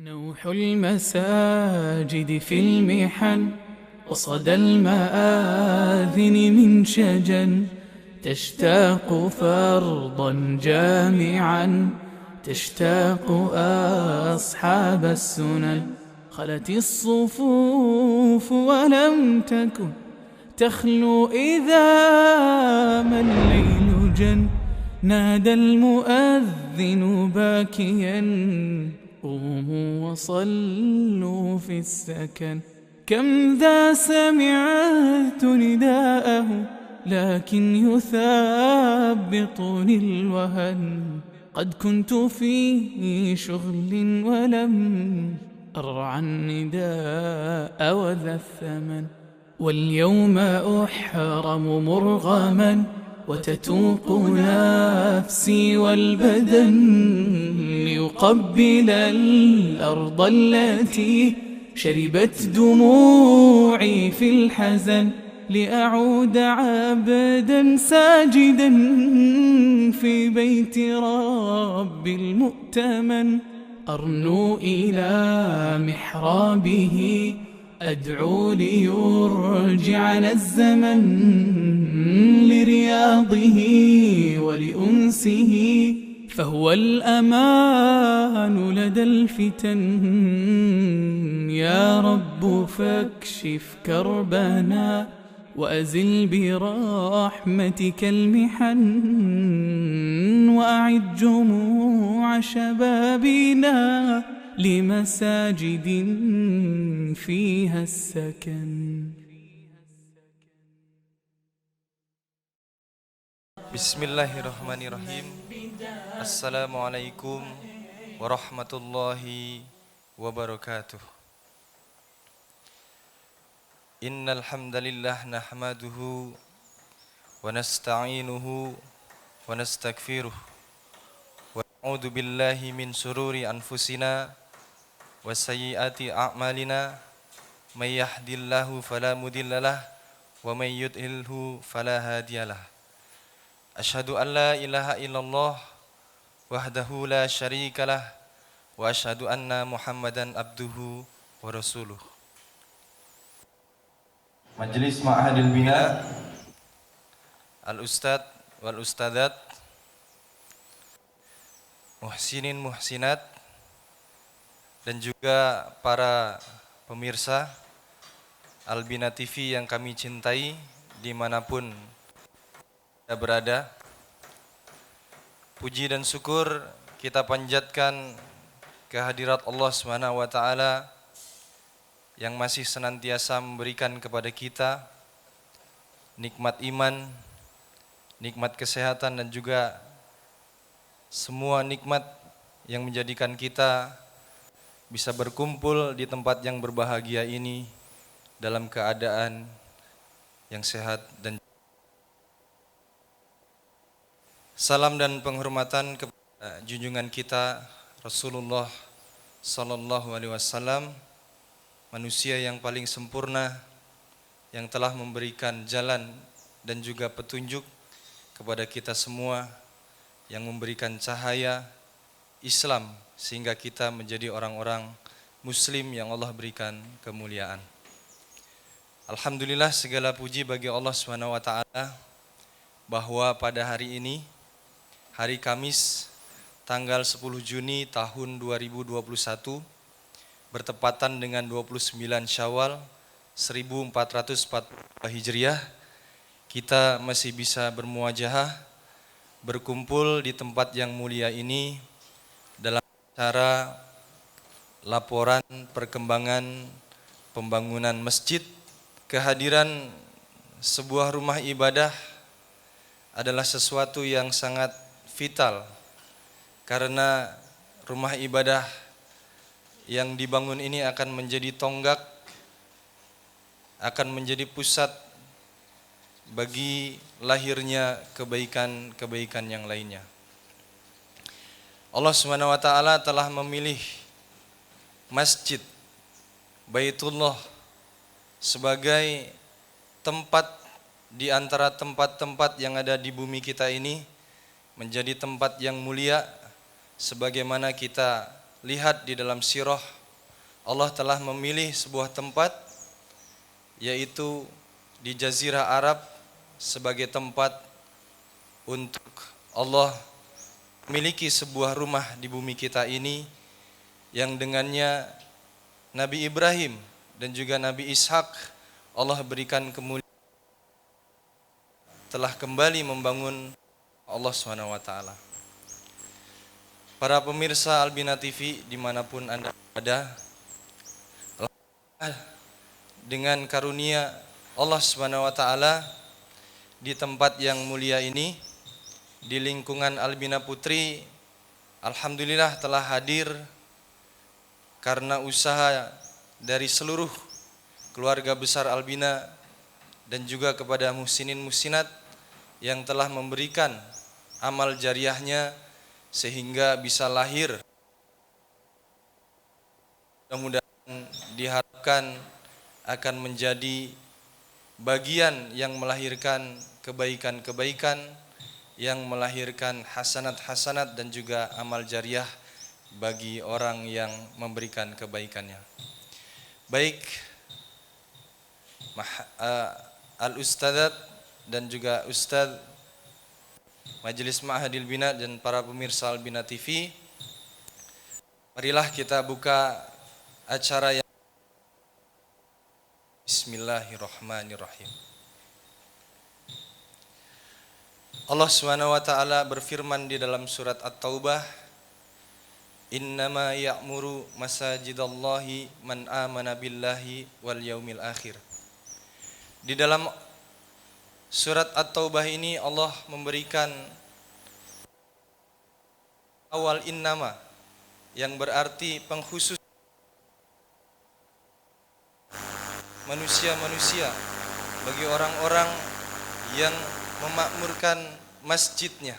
نوح المساجد في المحن وصدى المآذن من شجن، تشتاق فرضا جامعا، تشتاق أصحاب السنن. خلت الصفوف ولم تكن تخلو إذا ما الليل جن، نادى المؤذن باكيا قوموا وصلوا في السكن. كم ذا سمعت نداءه لكن يثابطني الوهن، قد كنت في شغل ولم أرعى النداء وذا الثمن، واليوم أحرم مرغما وتتوق نفسي والبدن ليقبل الأرض التي شربت دموعي في الحزن، لأعود عبدا ساجدا في بيت رب المؤتمن، أرنو إلى محرابه أدعو ليرجعنا الزمن لرياضه ولأنسه، فهو الأمان لدى الفتن. يا رب فاكشف كربنا وأزل برحمتك المحن، وأعد جموع شبابنا لمساجد فيها السكن. Bismillahirrahmanirrahim. Assalamualaikum warahmatullahi wabarakatuh. Innal hamdalillah nahmaduhu wa nasta'inuhu wa nastaghfiruh wa na'udzu billahi min shururi anfusina wa sayyiati a'malina, may yahdihillahu fala mudhillalah wa may yudlilhu fala hadiyalah. Asyhadu an la ilaha illallah wahdahu la syarikalah wa asyhadu anna Muhammadan abduhu wa rasuluh. Majelis Ma'hadil Bina, Al-Ustadz wal Ustadzat, muhsinin muhsinat, dan juga para pemirsa Al-Bina TV yang kami cintai dimanapun berada. Puji dan syukur kita panjatkan kehadirat Allah SWT yang masih senantiasa memberikan kepada kita nikmat iman, nikmat kesehatan, dan juga semua nikmat yang menjadikan kita bisa berkumpul di tempat yang berbahagia ini dalam keadaan yang sehat. Dan salam dan penghormatan kepada junjungan kita Rasulullah Sallallahu Alaihi Wasallam, manusia yang paling sempurna, yang telah memberikan jalan dan juga petunjuk kepada kita semua, yang memberikan cahaya Islam sehingga kita menjadi orang-orang Muslim yang Allah berikan kemuliaan. Alhamdulillah, segala puji bagi Allah SWT bahwa pada hari ini, hari Kamis, tanggal 10 Juni tahun 2021, bertepatan dengan 29 Syawal 1440 Hijriah, kita masih bisa bermuajahah, berkumpul di tempat yang mulia ini dalam acara laporan perkembangan pembangunan masjid. Kehadiran sebuah rumah ibadah adalah sesuatu yang sangat vital, karena rumah ibadah yang dibangun ini akan menjadi tonggak, akan menjadi pusat bagi lahirnya kebaikan-kebaikan yang lainnya. Allah Subhanahu wa taala telah memilih masjid Baitullah sebagai tempat di antara tempat-tempat yang ada di bumi kita ini, menjadi tempat yang mulia. Sebagaimana kita lihat di dalam sirah, Allah telah memilih sebuah tempat, yaitu di Jazirah Arab, sebagai tempat untuk Allah memiliki sebuah rumah di bumi kita ini, yang dengannya Nabi Ibrahim dan juga Nabi Ishak Allah berikan kemuliaan, telah kembali membangun Allah SWT. Para pemirsa Albina TV dimanapun Anda berada, dengan karunia Allah SWT di tempat yang mulia ini, di lingkungan Albina Putri, alhamdulillah telah hadir karena usaha dari seluruh keluarga besar Albina dan juga kepada muhsinin muhsinat yang telah memberikan amal jariahnya sehingga bisa lahir. Mudah-mudahan diharapkan akan menjadi bagian yang melahirkan kebaikan-kebaikan, yang melahirkan hasanat-hasanat dan juga amal jariah bagi orang yang memberikan kebaikannya. Baik Al-Ustadzat dan juga Ustadz Majelis Ma'hadil Bina dan para pemirsa Albina TV, marilah kita buka acara yang Bismillahirrahmanirrahim. Allah Subhanahu wa taala berfirman di dalam surat At-Taubah, "Innama ya'muru masajidallahi man amana billahi wal yaumil akhir." Di dalam surat At-Taubah ini Allah memberikan awal innama yang berarti pengkhusus manusia-manusia, bagi orang-orang yang memakmurkan masjidnya,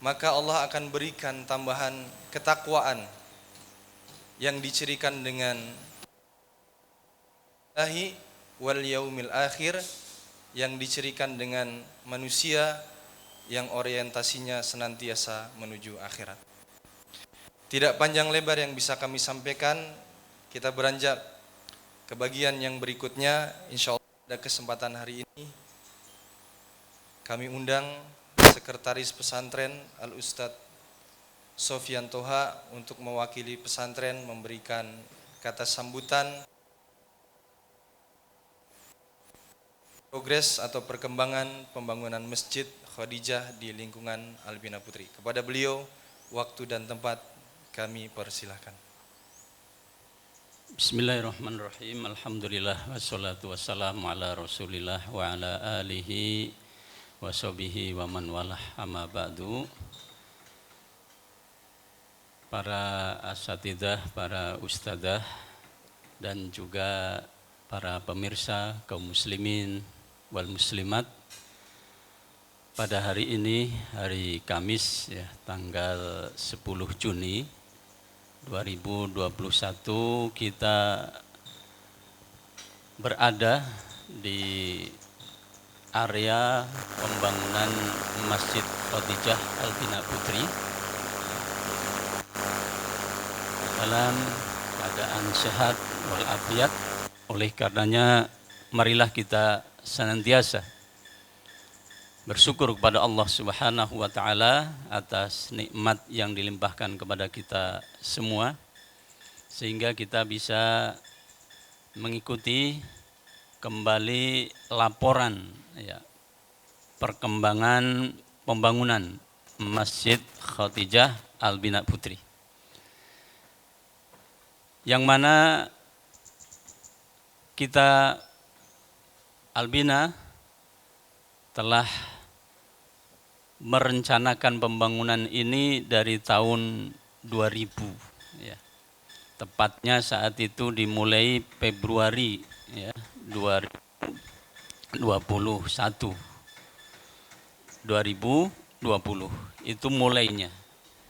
maka Allah akan berikan tambahan ketakwaan yang dicirikan dengan Allahi wal yaumil akhir, yang dicirikan dengan manusia yang orientasinya senantiasa menuju akhirat. Tidak panjang lebar yang bisa kami sampaikan, kita beranjak ke bagian yang berikutnya. Insya Allah pada kesempatan hari ini kami undang Sekretaris Pesantren Al-Ustadz Sofyan Toha untuk mewakili pesantren memberikan kata sambutan progres atau perkembangan pembangunan Masjid Khadijah di lingkungan Albina Putri. Kepada beliau, waktu dan tempat kami persilahkan. Bismillahirrahmanirrahim. Alhamdulillah wassalatu wassalamu ala Rasulillah wa ala alihi wa sahbihi wa man walah, amma ba'du. Para asatidzah, para ustadzah dan juga para pemirsa kaum muslimin wal muslimat, pada hari ini, hari Kamis ya, tanggal 10 Juni 2021, kita berada di area pembangunan Masjid Khadijah Albina Putri dalam keadaan sehat walafiat. Oleh karenanya, marilah kita senantiasa bersyukur kepada Allah Subhanahu wa taala atas nikmat yang dilimpahkan kepada kita semua, sehingga kita bisa mengikuti kembali laporan ya, perkembangan pembangunan Masjid Khadijah Albina Putri, yang mana kita Albina telah merencanakan pembangunan ini dari tahun 2000 ya. Tepatnya saat itu dimulai Februari ya 2021 itu mulainya.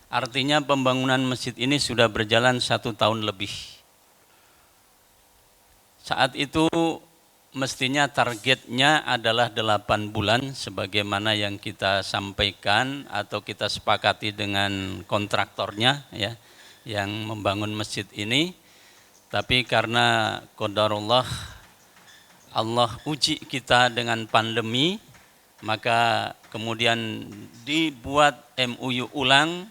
Artinya pembangunan masjid ini sudah berjalan 1 tahun lebih. Saat itu mestinya targetnya adalah 8 bulan sebagaimana yang kita sampaikan atau kita sepakati dengan kontraktornya ya, yang membangun masjid ini. Tapi karena qadarullah, Allah uji kita dengan pandemi, maka kemudian dibuat MOU ulang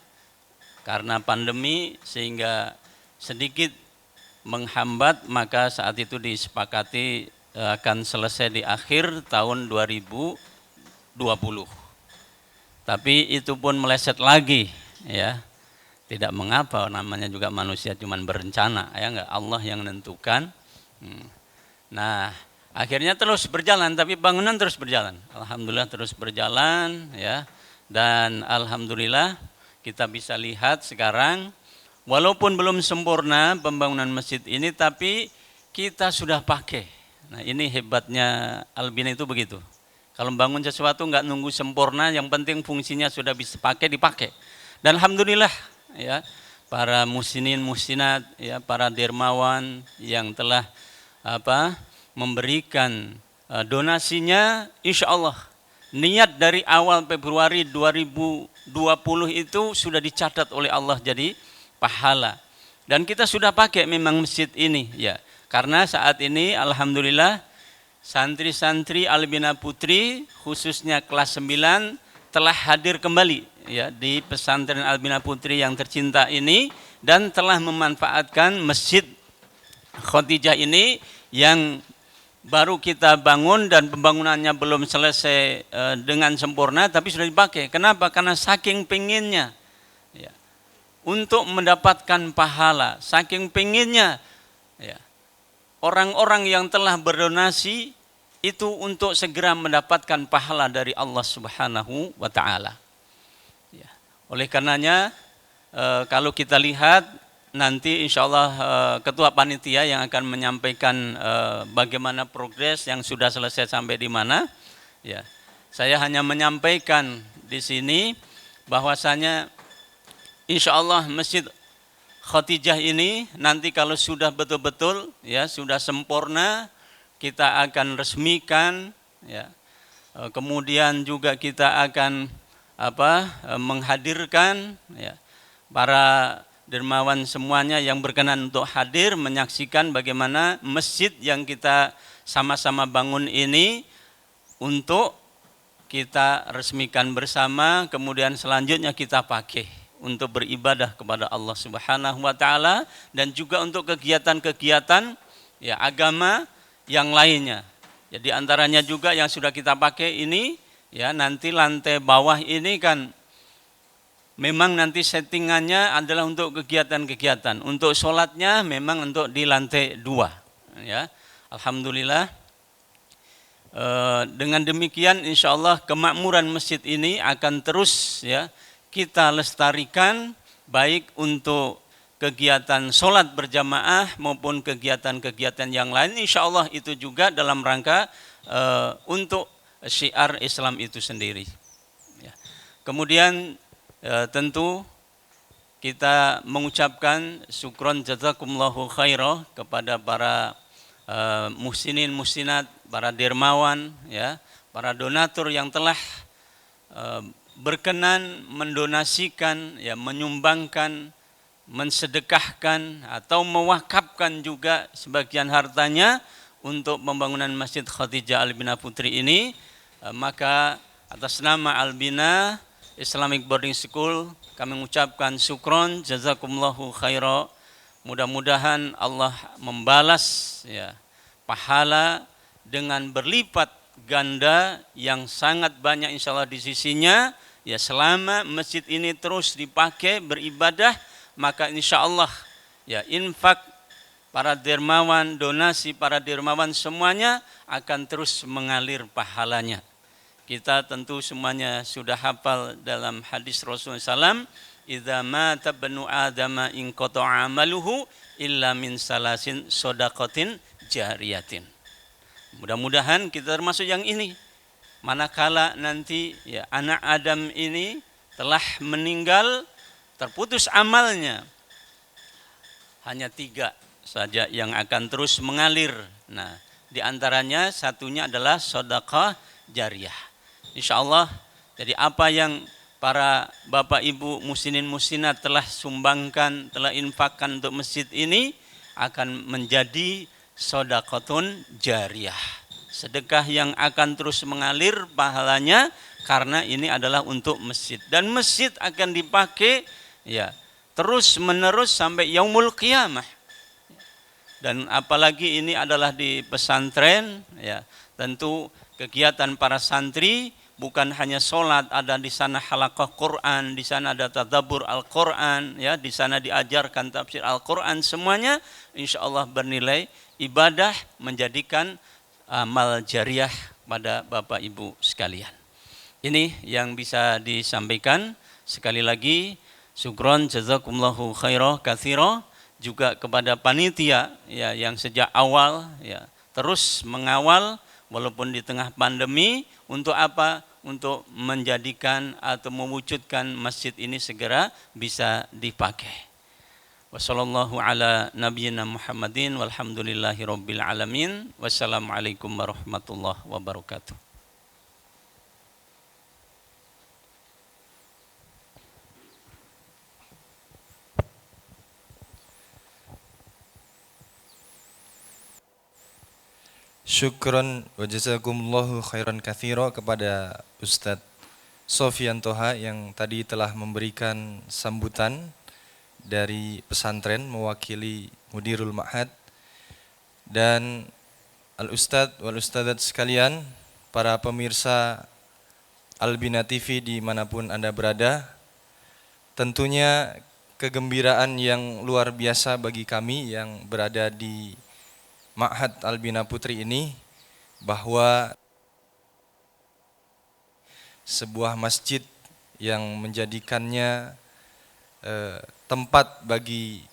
karena pandemi sehingga sedikit menghambat, maka saat itu disepakati akan selesai di akhir tahun 2020. Tapi itu pun meleset lagi ya. Tidak mengapa, namanya juga manusia cuman berencana ya, enggak, Allah yang menentukan. Nah, akhirnya terus berjalan, tapi bangunan terus berjalan. Alhamdulillah terus berjalan ya. Dan alhamdulillah kita bisa lihat sekarang walaupun belum sempurna pembangunan masjid ini, tapi kita sudah pakai. Nah, ini hebatnya Al-Bina itu begitu. Kalau bangun sesuatu enggak nunggu sempurna, yang penting fungsinya sudah bisa dipakai. Dan alhamdulillah ya, para musinin musinat ya, para dermawan yang telah memberikan donasinya, insya Allah niat dari awal Februari 2020 itu sudah dicatat oleh Allah jadi pahala. Dan kita sudah pakai memang masjid ini ya, karena saat ini alhamdulillah santri-santri Al-Bina Putri khususnya kelas 9 telah hadir kembali ya di pesantren Al-Bina Putri yang tercinta ini, dan telah memanfaatkan masjid Khadijah ini yang baru kita bangun dan pembangunannya belum selesai dengan sempurna, tapi sudah dipakai. Kenapa? Karena saking pengennya ya, untuk mendapatkan pahala, saking pengennya ya, orang-orang yang telah berdonasi itu untuk segera mendapatkan pahala dari Allah Subhanahu wa Ta'ala. Ya. Oleh karenanya kalau kita lihat nanti insya Allah ketua panitia yang akan menyampaikan bagaimana progres yang sudah selesai sampai di mana. Ya, saya hanya menyampaikan di sini bahwasanya insya Allah masjid Khadijah ini nanti kalau sudah betul-betul ya sudah sempurna, kita akan resmikan ya. Kemudian juga kita akan menghadirkan ya, para dermawan semuanya yang berkenan untuk hadir menyaksikan bagaimana masjid yang kita sama-sama bangun ini untuk kita resmikan bersama, kemudian selanjutnya kita pakai untuk beribadah kepada Allah Subhanahu wa Ta'ala, dan juga untuk kegiatan-kegiatan ya agama yang lainnya. Jadi antaranya juga yang sudah kita pakai ini ya, nanti lantai bawah ini kan memang nanti settingannya adalah untuk kegiatan-kegiatan. Untuk sholatnya memang untuk di lantai 2 ya. Alhamdulillah. Dengan demikian insya Allah kemakmuran masjid ini akan terus ya kita lestarikan, baik untuk kegiatan sholat berjamaah maupun kegiatan-kegiatan yang lain, insya Allah itu juga dalam rangka untuk syiar Islam itu sendiri. Ya. Kemudian tentu kita mengucapkan syukron jazakumullahu khairah kepada para muhsinin muhsinat, para dermawan, ya, para donatur yang telah berkenan mendonasikan, ya, menyumbangkan, mensedekahkan atau mewakafkan juga sebagian hartanya untuk pembangunan Masjid Khadijah Al-Bina Putri ini. Maka atas nama Al-Bina Islamic Boarding School kami mengucapkan syukron jazakumullahu khaira. Mudah-mudahan Allah membalas ya pahala dengan berlipat ganda yang sangat banyak insyaallah di sisinya, ya, selama masjid ini terus dipakai beribadah, maka insyaallah ya infak para dermawan, donasi para dermawan semuanya akan terus mengalir pahalanya. Kita tentu semuanya sudah hafal dalam hadis Rasulullah SAW, idza mata banu adama in qata'a amaluhu illa min salasin shadaqatin jariyatin. Mudah-mudahan kita termasuk yang ini. Manakala nanti ya anak Adam ini telah meninggal, terputus amalnya, hanya 3 saja yang akan terus mengalir. Nah, di antaranya satunya adalah sedekah jariyah. Insya Allah, jadi apa yang para bapak ibu muslimin muslimat telah sumbangkan, telah infakkan untuk masjid ini akan menjadi sedekahun jariyah. Sedekah yang akan terus mengalir pahalanya, karena ini adalah untuk masjid. Dan masjid akan dipakai ya terus menerus sampai yaumul qiyamah. Dan apalagi ini adalah di pesantren, ya tentu kegiatan para santri bukan hanya sholat, ada di sana halaqah Quran, di sana ada tadabbur Al-Quran, ya di sana diajarkan tafsir Al-Quran, semuanya insya Allah bernilai ibadah, menjadikan amal jariah pada Bapak Ibu sekalian. Ini yang bisa disampaikan. Sekali lagi syukron jazakumullahu khairah katsira juga kepada panitia ya yang sejak awal ya terus mengawal walaupun di tengah pandemi. Untuk apa? Untuk menjadikan atau mewujudkan masjid ini segera bisa dipakai. Wassallallahu ala nabiyyina Muhammadin walhamdulillahi rabbil alamin. Wassalamualaikum warahmatullahi wabarakatuh. Syukron wa jazakumullahu khairan katsira kepada Ustadz Sofyan Toha yang tadi telah memberikan sambutan dari pesantren mewakili Mudirul Ma'had, dan Al-Ustadz wal Ustadzat sekalian, para pemirsa Al-Bina TV dimanapun Anda berada. Tentunya kegembiraan yang luar biasa bagi kami yang berada di Ma'had Al-Bina Putri ini, bahwa sebuah masjid yang menjadikannya tempat bagi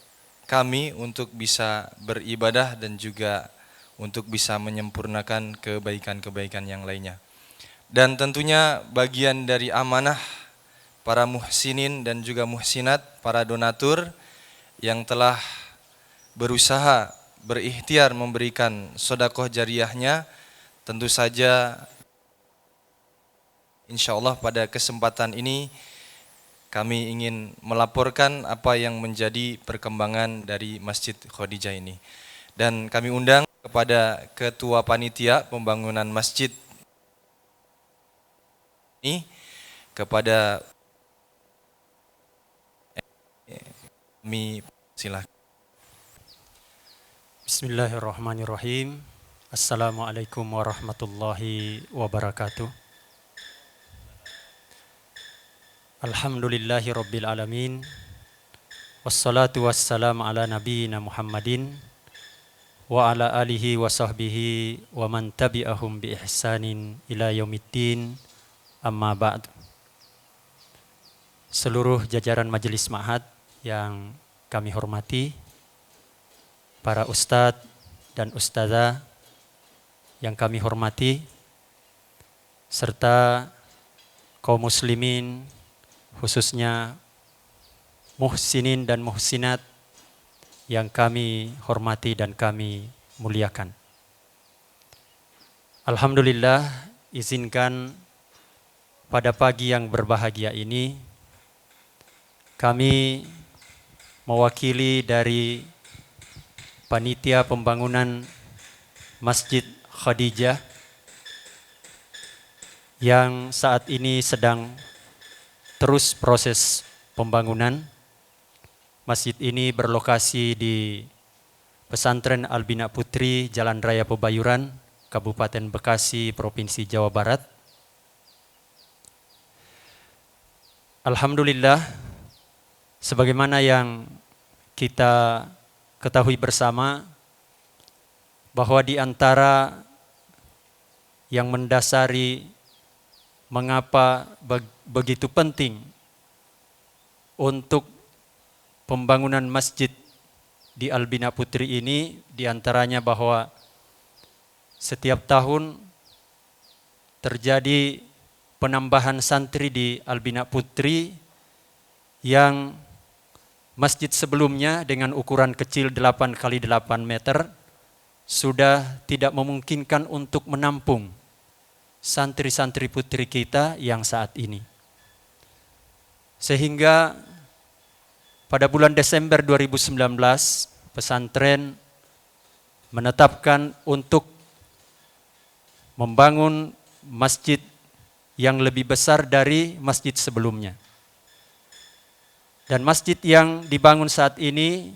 kami untuk bisa beribadah dan juga untuk bisa menyempurnakan kebaikan-kebaikan yang lainnya. Dan tentunya bagian dari amanah para muhsinin dan juga muhsinat, para donatur yang telah berusaha berikhtiar memberikan sedekah jariyahnya, tentu saja insya Allah pada kesempatan ini kami ingin melaporkan apa yang menjadi perkembangan dari Masjid Khadijah ini. Dan kami undang kepada Ketua Panitia Pembangunan Masjid ini, kepada kami silakan. Bismillahirrahmanirrahim. Assalamualaikum warahmatullahi wabarakatuh. Alhamdulillahi rabbil alamin. Wassalatu wassalamu ala nabiyyina Muhammadin wa ala alihi wa sahbihi wa man tabi'ahum bi ihsanin ila yaumiddin. Amma ba'd. Seluruh jajaran majelis Ma'had yang kami hormati, para ustadz dan ustadzah yang kami hormati, serta kaum muslimin, khususnya muhsinin dan muhsinat yang kami hormati dan kami muliakan. Alhamdulillah, izinkan pada pagi yang berbahagia ini kami mewakili dari Panitia Pembangunan Masjid Khadijah yang saat ini sedang terus proses pembangunan. Masjid ini berlokasi di Pesantren Al-Bina Putri, Jalan Raya Pebayuran, Kabupaten Bekasi, Provinsi Jawa Barat. Alhamdulillah, sebagaimana yang kita ketahui bersama, bahwa di antara yang mendasari mengapa begitu penting untuk pembangunan masjid di Albina Putri ini, diantaranya bahwa setiap tahun terjadi penambahan santri di Albina Putri yang masjid sebelumnya dengan ukuran kecil 8 kali 8 meter sudah tidak memungkinkan untuk menampung santri-santri putri kita yang saat ini. Sehingga pada bulan Desember 2019 pesantren menetapkan untuk membangun masjid yang lebih besar dari masjid sebelumnya. Dan masjid yang dibangun saat ini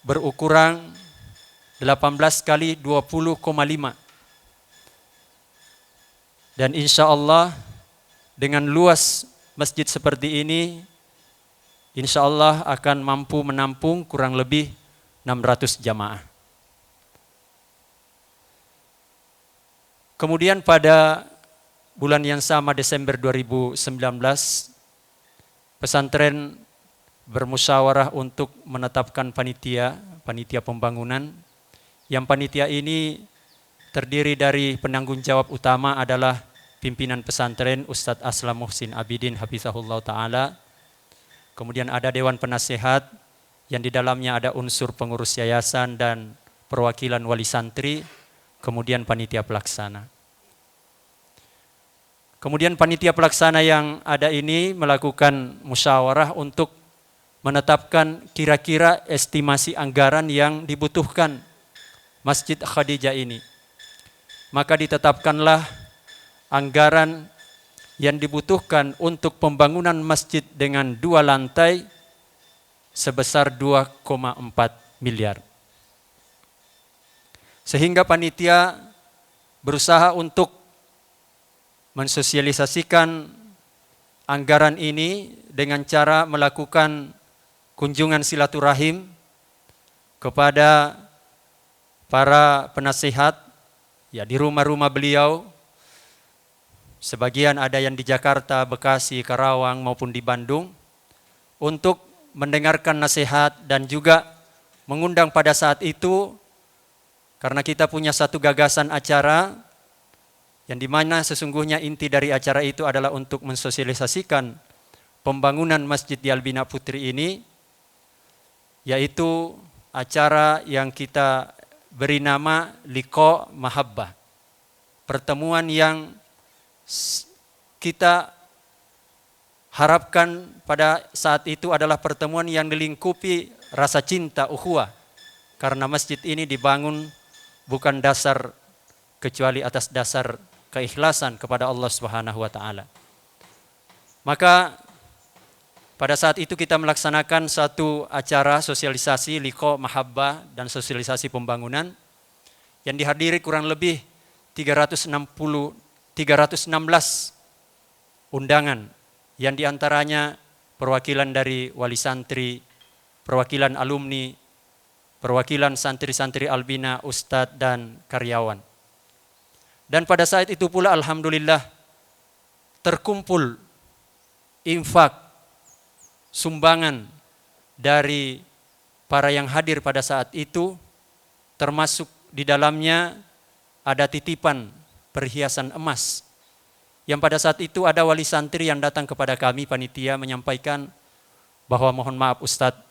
berukuran 18 kali 20,5. Dan insya Allah dengan luas masjid seperti ini, insya Allah akan mampu menampung kurang lebih 600 jamaah. Kemudian pada bulan yang sama Desember 2019, pesantren bermusyawarah untuk menetapkan panitia pembangunan. Yang panitia ini terdiri dari penanggung jawab utama adalah pimpinan pesantren Ustadz Aslam Muhsin Abidin Hafizahullah Ta'ala. Kemudian ada dewan penasehat yang di dalamnya ada unsur pengurus yayasan dan perwakilan wali santri, kemudian panitia pelaksana. Kemudian panitia pelaksana yang ada ini melakukan musyawarah untuk menetapkan kira-kira estimasi anggaran yang dibutuhkan Masjid Khadijah ini. Maka ditetapkanlah anggaran yang dibutuhkan untuk pembangunan masjid dengan 2 lantai sebesar 2,4 miliar. Sehingga panitia berusaha untuk mensosialisasikan anggaran ini dengan cara melakukan kunjungan silaturahim kepada para penasihat ya di rumah-rumah beliau. Sebagian ada yang di Jakarta, Bekasi, Karawang maupun di Bandung untuk mendengarkan nasihat dan juga mengundang pada saat itu, karena kita punya satu gagasan acara yang dimana sesungguhnya inti dari acara itu adalah untuk mensosialisasikan pembangunan Masjid di Albina Putri ini, yaitu acara yang kita beri nama Liqa Mahabbah. Pertemuan yang kita harapkan pada saat itu adalah pertemuan yang dilingkupi rasa cinta ukhuwah, karena masjid ini dibangun bukan dasar kecuali atas dasar keikhlasan kepada Allah Subhanahu wa taala. Maka pada saat itu kita melaksanakan satu acara sosialisasi Liqa Mahabbah dan sosialisasi pembangunan yang dihadiri kurang lebih 316 undangan, yang diantaranya perwakilan dari wali santri, perwakilan alumni, perwakilan santri-santri Albina, ustadz dan karyawan. Dan pada saat itu pula alhamdulillah terkumpul infak, sumbangan dari para yang hadir pada saat itu, termasuk di dalamnya ada titipan perhiasan emas, yang pada saat itu ada wali santri yang datang kepada kami panitia menyampaikan bahwa mohon maaf Ustadz,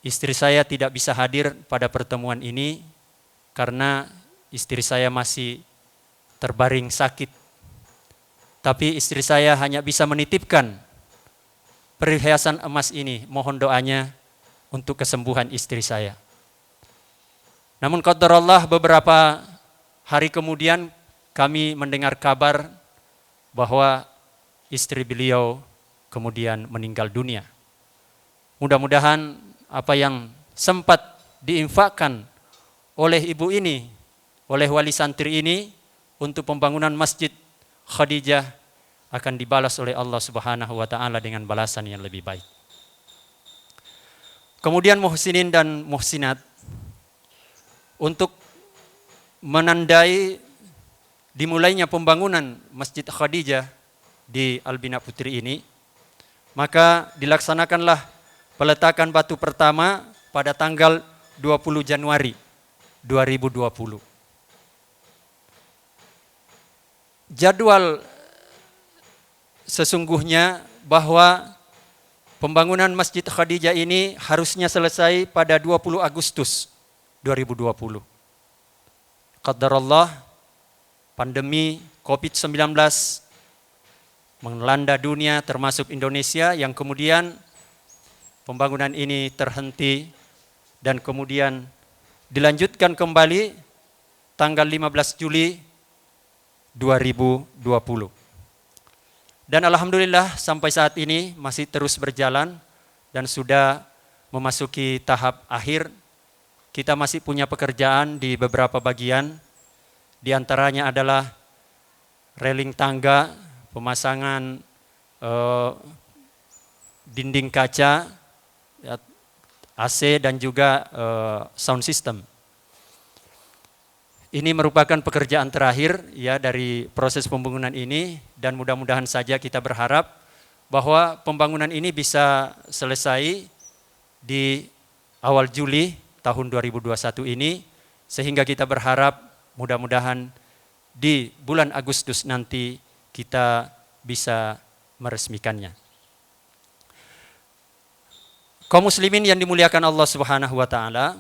istri saya tidak bisa hadir pada pertemuan ini karena istri saya masih terbaring sakit. Tapi istri saya hanya bisa menitipkan perhiasan emas ini, mohon doanya untuk kesembuhan istri saya. Namun qadarullah beberapa hari kemudian kami mendengar kabar bahwa istri beliau kemudian meninggal dunia. Mudah-mudahan apa yang sempat diinfakkan oleh ibu ini, oleh wali santri ini untuk pembangunan Masjid Khadijah akan dibalas oleh Allah Subhanahu wa taala dengan balasan yang lebih baik. Kemudian muhsinin dan muhsinat, untuk menandai dimulainya pembangunan Masjid Khadijah di Albina Putri ini, maka dilaksanakanlah peletakan batu pertama pada tanggal 20 Januari 2020. Jadwal sesungguhnya bahwa pembangunan Masjid Khadijah ini harusnya selesai pada 20 Agustus 2020. Qadarullah, pandemi COVID-19 melanda dunia termasuk Indonesia, yang kemudian pembangunan ini terhenti dan kemudian dilanjutkan kembali tanggal 15 Juli 2020. Dan alhamdulillah sampai saat ini masih terus berjalan dan sudah memasuki tahap akhir. Kita masih punya pekerjaan di beberapa bagian, di antaranya adalah railing tangga, pemasangan dinding kaca, AC dan juga sound system. Ini merupakan pekerjaan terakhir ya dari proses pembangunan ini, dan mudah-mudahan saja kita berharap bahwa pembangunan ini bisa selesai di awal Juli tahun 2021 ini, sehingga kita berharap mudah-mudahan di bulan Agustus nanti kita bisa meresmikannya. Kaum muslimin yang dimuliakan Allah Subhanahu wa taala,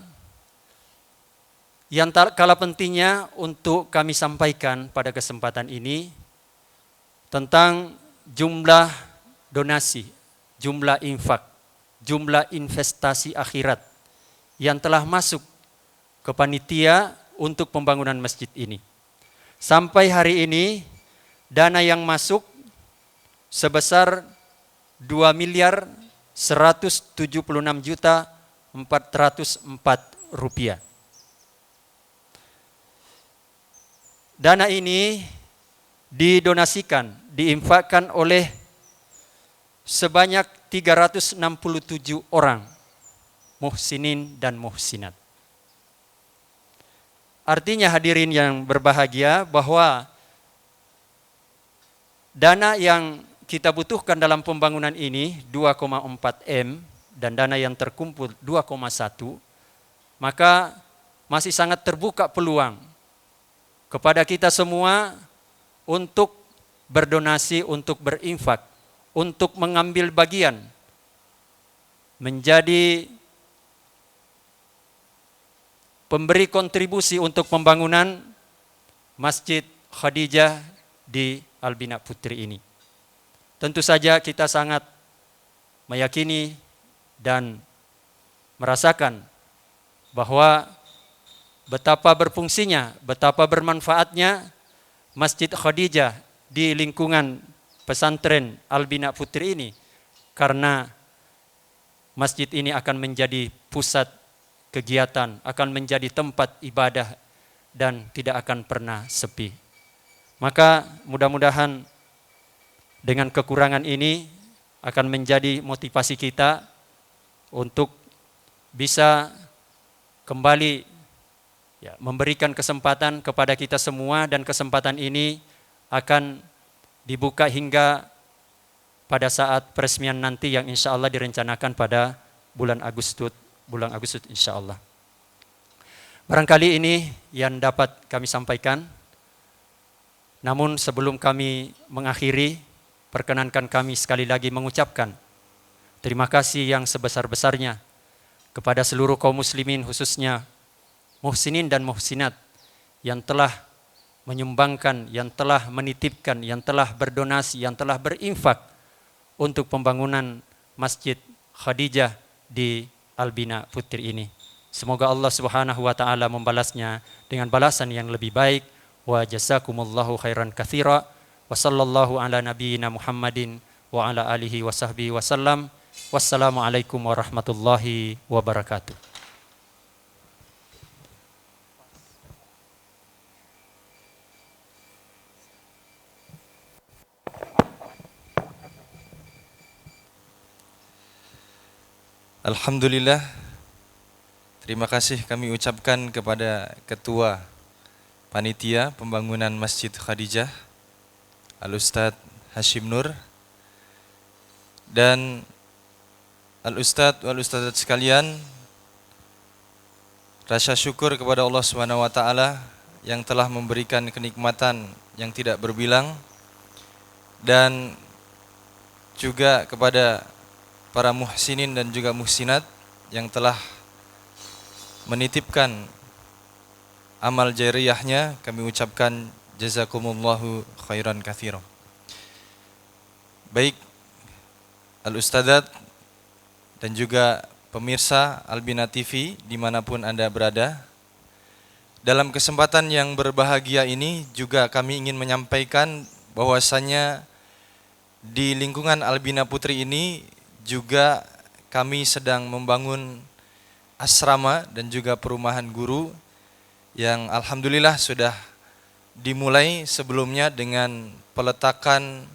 yang tak kalah pentingnya untuk kami sampaikan pada kesempatan ini tentang jumlah donasi, jumlah infak, jumlah investasi akhirat yang telah masuk ke panitia untuk pembangunan masjid ini. Sampai hari ini dana yang masuk sebesar 2.176.404 rupiah. Dana ini didonasikan, diinfakkan oleh sebanyak 367 orang muhsinin dan muhsinat. Artinya hadirin yang berbahagia bahwa dana yang kita butuhkan dalam pembangunan ini 2,4 M dan dana yang terkumpul 2,1, maka masih sangat terbuka peluang kepada kita semua untuk berdonasi, untuk berinfak, untuk mengambil bagian menjadi pemberi kontribusi untuk pembangunan Masjid Khadijah di Albina Putri ini. Tentu saja kita sangat meyakini dan merasakan bahwa betapa berfungsinya, betapa bermanfaatnya Masjid Khadijah di lingkungan pesantren Albina Putri ini, karena masjid ini akan menjadi pusat kegiatan, akan menjadi tempat ibadah dan tidak akan pernah sepi. Maka mudah-mudahan dengan kekurangan ini akan menjadi motivasi kita untuk bisa kembali memberikan kesempatan kepada kita semua, dan kesempatan ini akan dibuka hingga pada saat peresmian nanti yang insya Allah direncanakan pada bulan Agustus insya Allah. Barangkali ini yang dapat kami sampaikan. Namun sebelum kami mengakhiri, perkenankan kami sekali lagi mengucapkan terima kasih yang sebesar-besarnya kepada seluruh kaum muslimin, khususnya muhsinin dan muhsinat yang telah menyumbangkan, yang telah menitipkan, yang telah berdonasi, yang telah berinfak untuk pembangunan Masjid Khadijah di Albina Putri ini. Semoga Allah Subhanahu wa taala membalasnya dengan balasan yang lebih baik. Wa jazakumullahu khairan katsira. Wa sallallahu ala nabiyyina Muhammadin wa ala alihi wa sahbihi wasallam. Wassalamualaikum warahmatullahi wabarakatuh. Alhamdulillah, terima kasih kami ucapkan kepada Ketua panitia pembangunan Masjid Khadijah, Al-Ustadz Hashim Nur, dan Al-Ustadz wal-Ustadzat sekalian, rasa syukur kepada Allah SWT yang telah memberikan kenikmatan yang tidak berbilang, dan juga kepada para muhsinin dan juga muhsinat yang telah menitipkan amal jariyahnya. Kami ucapkan jazakumullahu khairan katsiran. Baik Al-Ustadzat dan juga pemirsa Albina TV dimanapun Anda berada, dalam kesempatan yang berbahagia ini juga kami ingin menyampaikan bahwasannya di lingkungan Albina Putri ini juga kami sedang membangun asrama dan juga perumahan guru yang alhamdulillah sudah dimulai sebelumnya dengan peletakan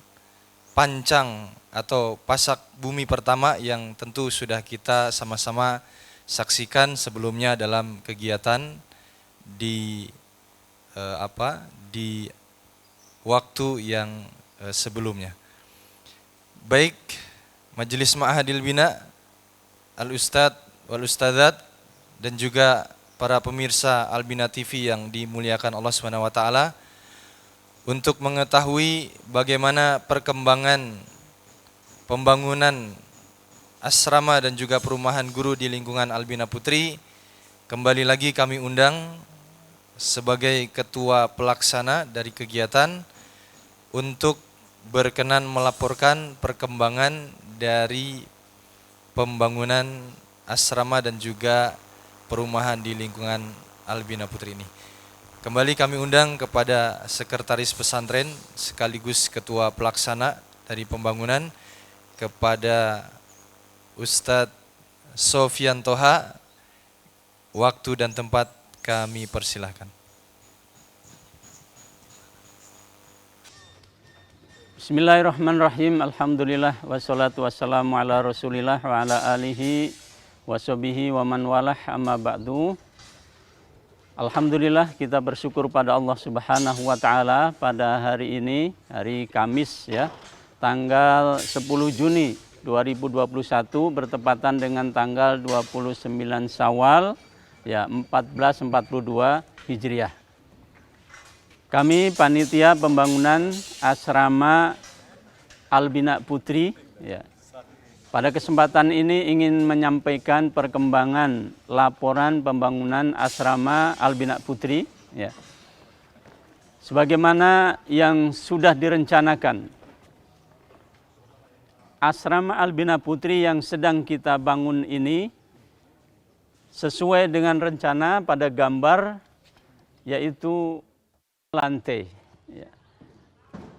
pancang atau pasak bumi pertama yang tentu sudah kita sama-sama saksikan sebelumnya dalam kegiatan di di waktu yang sebelumnya. Baik Majelis Ma'hadil Bina, Al-Ustadz wal-Ustadzat, dan juga para pemirsa Albina TV yang dimuliakan Allah SWT, untuk mengetahui bagaimana perkembangan pembangunan asrama dan juga perumahan guru di lingkungan Albina Putri, kembali lagi kami undang sebagai ketua pelaksana dari kegiatan untuk berkenan melaporkan perkembangan dari pembangunan asrama dan juga perumahan di lingkungan Albina Putri ini. Kembali kami undang kepada sekretaris pesantren sekaligus ketua pelaksana dari pembangunan, kepada Ustadz Sofyan Toha. Waktu dan tempat kami persilahkan. Bismillahirrahmanirrahim. Alhamdulillah wassalatu wassalamu ala Rasulillah wa ala alihi washabihi wa man walah, amma ba'du. Alhamdulillah, kita bersyukur pada Allah Subhanahu wa taala pada hari ini, hari Kamis ya, tanggal 10 Juni 2021 bertepatan dengan tanggal 29 Syawal ya 1442 Hijriah. Kami panitia pembangunan asrama Albina Putri ya, pada kesempatan ini ingin menyampaikan perkembangan laporan pembangunan asrama Albina Putri ya. Sebagaimana yang sudah direncanakan, asrama Albina Putri yang sedang kita bangun ini sesuai dengan rencana pada gambar, yaitu lantai ya,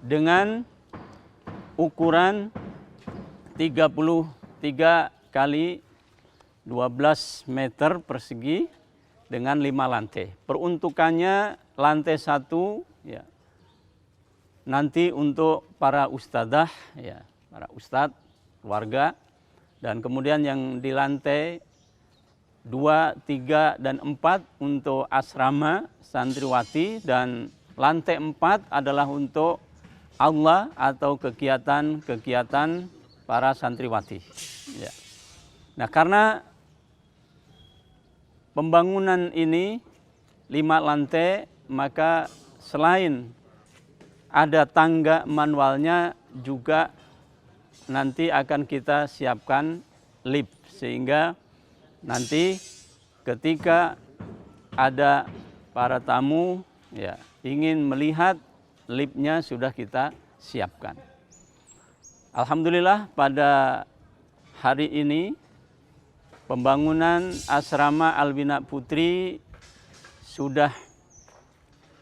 dengan ukuran 33 kali 12 meter persegi dengan 5 lantai. Peruntukannya lantai 1 ya, nanti untuk para ustadzah ya, para ustadz, keluarga, dan kemudian yang di lantai 2, 3, dan 4 untuk asrama santriwati, dan lantai 4 adalah untuk aula atau kegiatan-kegiatan para santriwati. Ya. Nah, karena pembangunan ini 5 lantai, maka selain ada tangga manualnya juga nanti akan kita siapkan lift, sehingga nanti ketika ada para tamu ya ingin melihat liftnya sudah kita siapkan. Alhamdulillah, pada hari ini pembangunan asrama Albina Putri sudah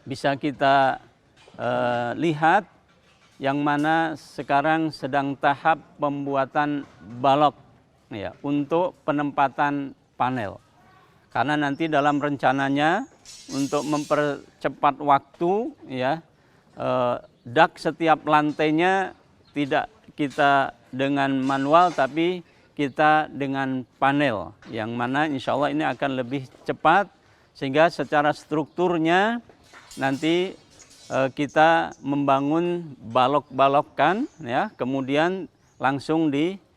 bisa kita lihat, yang mana sekarang sedang tahap pembuatan balok ya, untuk penempatan panel. Karena nanti dalam rencananya untuk mempercepat waktu ya, dak setiap lantainya tidak kita dengan manual, tapi kita dengan panel, yang mana insya Allah ini akan lebih cepat, sehingga secara strukturnya nanti kita membangun balok-balokkan, ya, kemudian langsung ditata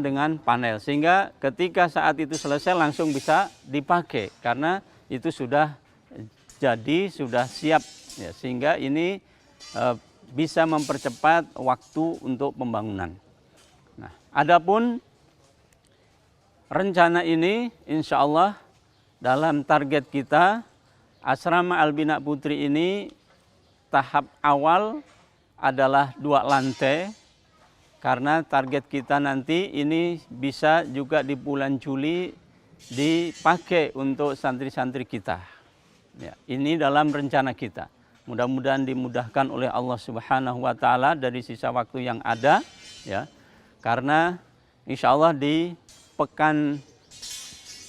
dengan panel, sehingga ketika saat itu selesai langsung bisa dipakai karena itu sudah jadi, sudah siap, ya, sehingga ini bisa mempercepat waktu untuk pembangunan. Nah, adapun rencana ini insya Allah dalam target kita, asrama Albina Putri ini tahap awal adalah 2 lantai, karena target kita nanti ini bisa juga di bulan Juli dipakai untuk santri-santri kita. Ya, ini dalam rencana kita. Mudah-mudahan dimudahkan oleh Allah Subhanahu wa Ta'ala dari sisa waktu yang ada, ya, karena insya Allah di pekan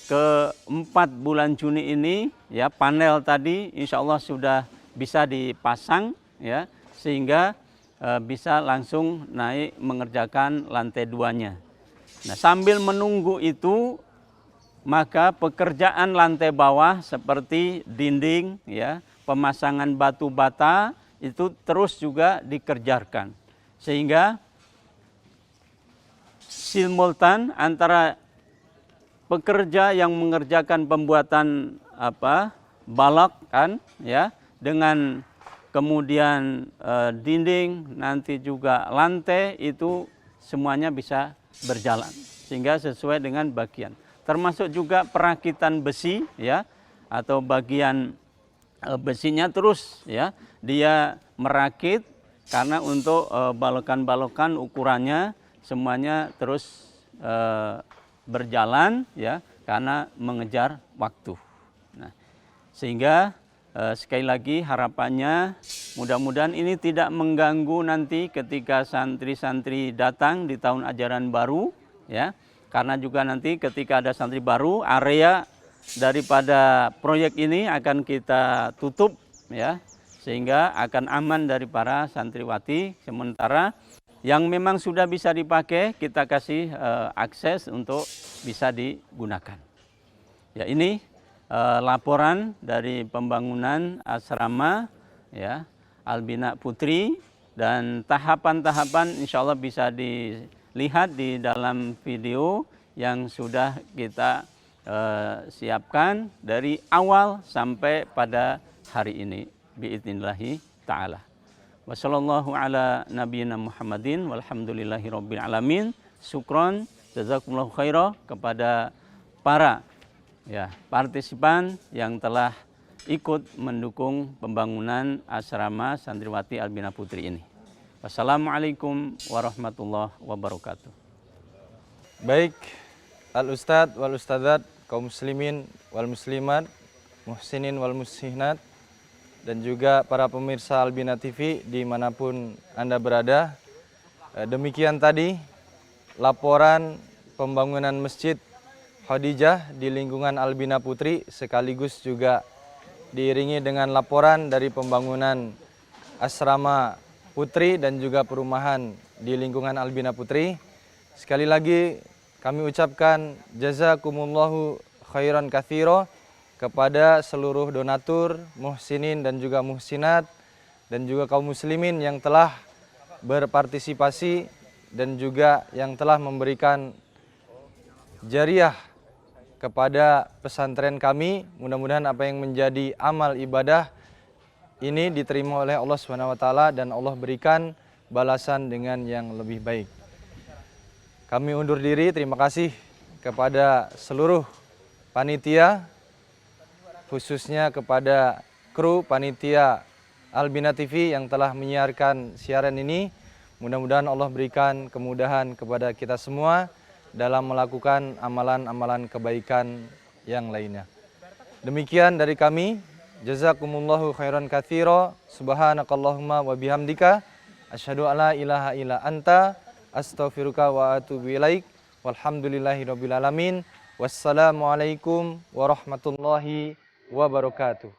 ke-4 bulan Juni ini, ya, panel tadi insya Allah sudah bisa dipasang, ya, sehingga bisa langsung naik mengerjakan lantai 2-nya. Nah, sambil menunggu itu, maka pekerjaan lantai bawah seperti dinding, ya, pemasangan batu bata itu terus juga dikerjakan, sehingga simultan antara pekerja yang mengerjakan pembuatan balok kan, ya, dengan kemudian dinding, nanti juga lantai, itu semuanya bisa berjalan sehingga sesuai dengan bagian. Termasuk juga perakitan besi, ya, atau bagian besinya terus, ya, dia merakit karena untuk balokan-balokan ukurannya semuanya terus berjalan, ya, karena mengejar waktu. Nah, sehingga sekali lagi harapannya mudah-mudahan ini tidak mengganggu nanti ketika santri-santri datang di tahun ajaran baru, ya, karena juga nanti ketika ada santri baru, area daripada proyek ini akan kita tutup, ya, sehingga akan aman dari para santriwati. Sementara yang memang sudah bisa dipakai kita kasih akses untuk bisa digunakan. Ya, ini laporan dari pembangunan asrama, ya, Albina Putri, dan tahapan-tahapan insya Allah bisa dilihat di dalam video yang sudah kita siapkan dari awal sampai pada hari ini biidznillahi ta'ala. Wassallallahu ala nabiyyina Muhammadin walhamdulillahi rabbil alamin. Syukron, jazakumullahu khairah kepada para, ya, partisipan yang telah ikut mendukung pembangunan asrama santriwati Albina Putri ini. Wassalamualaikum warahmatullahi wabarakatuh. Baik, Al-Ustadz wal Ustadzat, kaum muslimin wal muslimat, muhsinin wal muhsinat, dan juga para pemirsa Albina TV dimanapun Anda berada. Demikian tadi laporan pembangunan Masjid Khadijah di lingkungan Albina Putri, sekaligus juga diiringi dengan laporan dari pembangunan asrama Putri dan juga perumahan di lingkungan Albina Putri. Sekali lagi kami ucapkan jazakumullahu khairan katsira kepada seluruh donatur, muhsinin dan juga muhsinat, dan juga kaum muslimin yang telah berpartisipasi dan juga yang telah memberikan jariah kepada pesantren kami. Mudah-mudahan apa yang menjadi amal ibadah ini diterima oleh Allah Subhanahu wa taala dan Allah berikan balasan dengan yang lebih baik. Kami undur diri, terima kasih kepada seluruh panitia, khususnya kepada kru panitia Albina TV yang telah menyiarkan siaran ini. Mudah-mudahan Allah berikan kemudahan kepada kita semua dalam melakukan amalan-amalan kebaikan yang lainnya. Demikian dari kami, jazakumullahu khairan katsira, subhanakallahumma wa bihamdika, asyhadu alla ilaha illa anta, astaghfiruka wa atubu ilaik, walhamdulillahirabbil alamin. Wassalamualaikum warahmatullahi wabarakatuh.